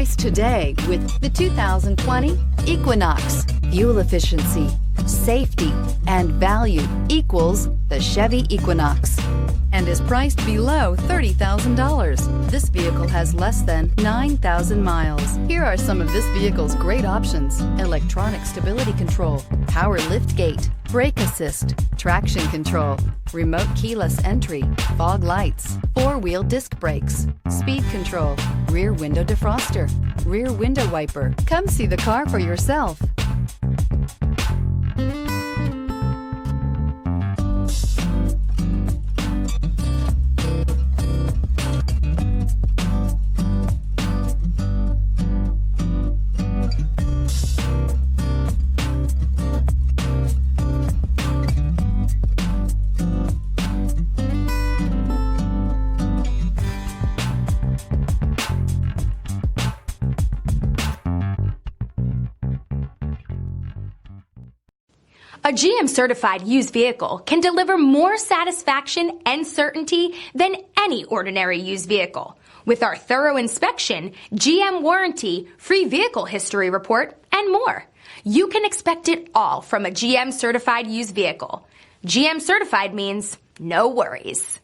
Today with the 2020 Equinox. Fuel efficiency, safety, and value equals the Chevy Equinox and is priced below $30,000. This vehicle has less than 9,000 miles. Here are some of this vehicle's great options: electronic stability control, power lift gate, brake assist, traction control, remote keyless entry, fog lights, four-wheel disc brakes, speed control, rear window defroster, rear window wiper. Come see the car for yourself. A GM-certified used vehicle can deliver more satisfaction and certainty than any ordinary used vehicle. With our thorough inspection, GM warranty, free vehicle history report, and more. You can expect it all from a GM-certified used vehicle. GM-certified means no worries.